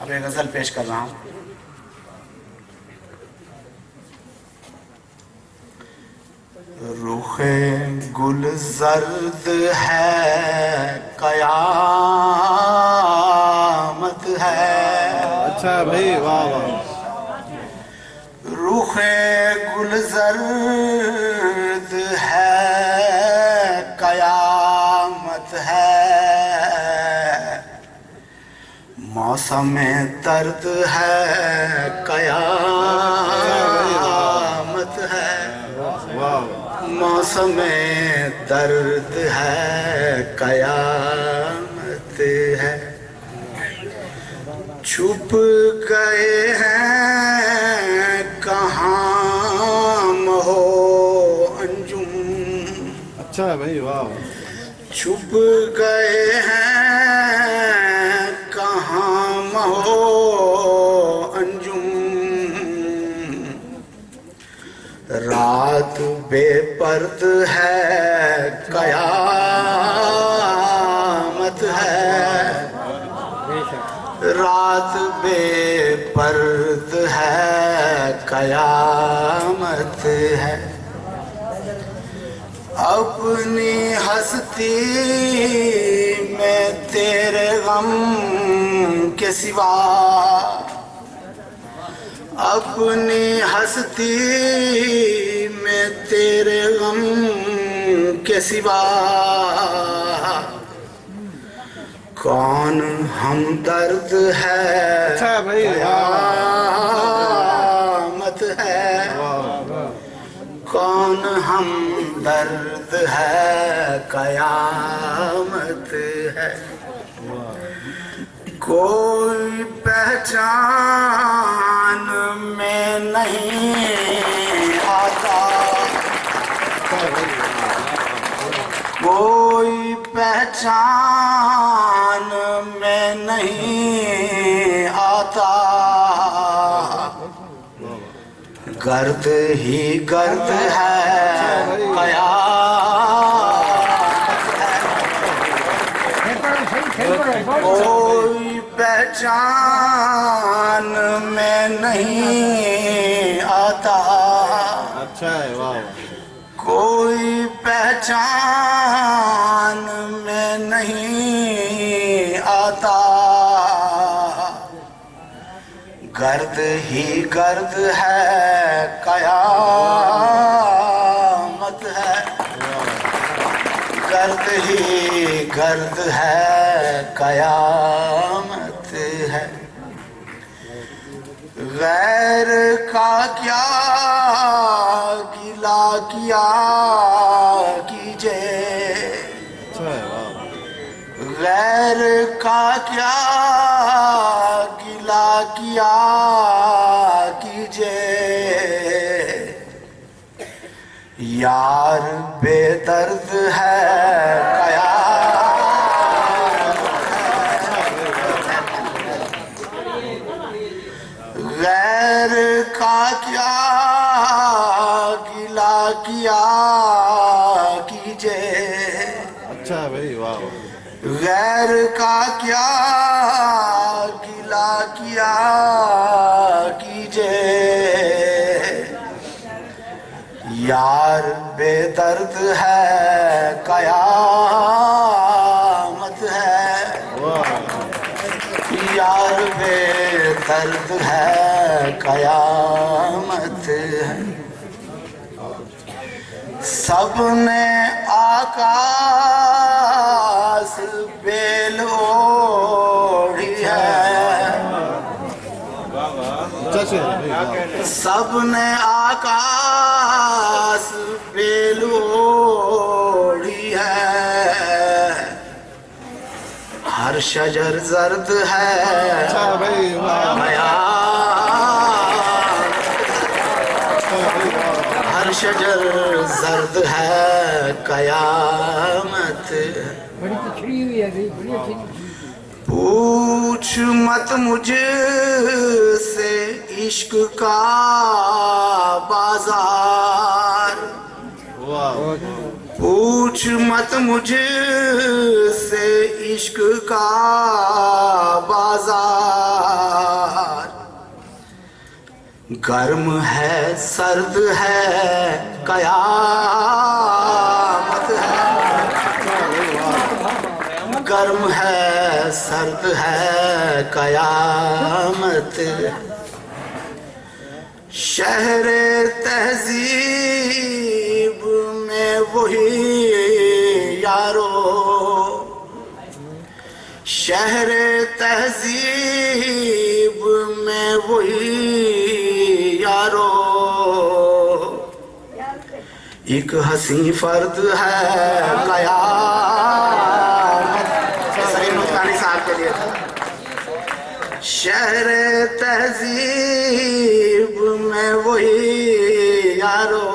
اب ایک غزل پیش کر رہا ہوں. رخ گل زرد ہے قیامت ہے. اچھا بھائی واہ واہ. رخ گل زرد ہے قیامت ہے. موسم درد ہے قیامت ہے. موسم درد ہے قیامت ہے. چھپ گئے ہیں کہاں مہو انجم. اچھا بھائی واہ. چھپ گئے ہیں کہاں مہو انجم. رات بے پرد ہے قیامت ہے. رات بے پرد ہے قیامت ہے. اپنی ہستی میں تیرے غم کے سوا. اپنی ہستی میں تیرے غم کے سوا کون ہمدرد ہے قیامت ہے. کون ہمدرد ہے قیامت ہے. کوئی پہچان میں نہیں آتا. کوئی پہچان میں نہیں آتا. گرد ہی گرد ہے قیامت ہے. کوئی پہچان میں نہیں آتا. اچھا ہے واہ. کوئی پہچان میں نہیں آتا. گرد ہی گرد ہے قیامت ہے. گرد ہی گرد ہے قیامت ہے. غیر کا کیا گلہ کیا کیجے. غیر کا کیا گلہ کیا کیجے. یار بے درد ہے قیامت ہے. غیر کا کیا گلہ کیا کیجے. اچھا بھائی واہ. غیر کا کیا گلہ کیا کیجے. یار بے درد ہے قیامت ہے. یار بے درد ہے قیامت ہے. سب نے آکاش بیل اوڑھی ہے. سب نے آکاش بیل اوڑھی ہے. ہر شجر زرد ہے ہر شجر زرد ہے قیامت. پوچھ مت مجھ سے عشق کا بازار. پوچھ مت مجھ سے عشق کا بازار. گرم ہے سرد ہے قیامت ہے گرم ہے سرد ہے قیامت شہر تہذیب میں وہی یارو شہر تہذیب میں وہی یارو ایک حسین فرد ہے قیامت سلیم نطقانی صاحب کے لیے تھا شہر تہذیب میں وہی یارو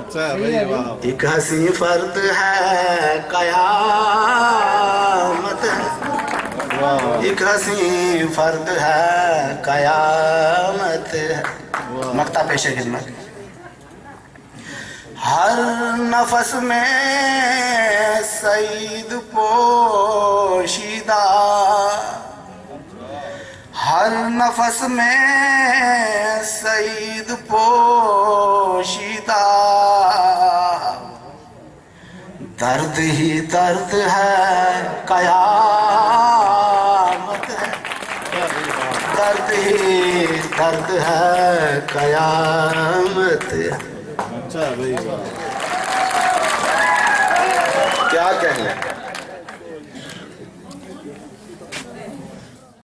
اچھا ہے بھائی واہ ایک حسین فرد ہے قیامت ہے واہ ایک حسین فرد ہے قیامت ہے مقطع پیش خدمت ہر نفس میں سعید پوشیدہ ہر نفس میں سعید پوشیدہ درد ہی درد ہے قیامت ہے درد ہی درد ہے قیامت ہے اچھا ہے بھائی واہ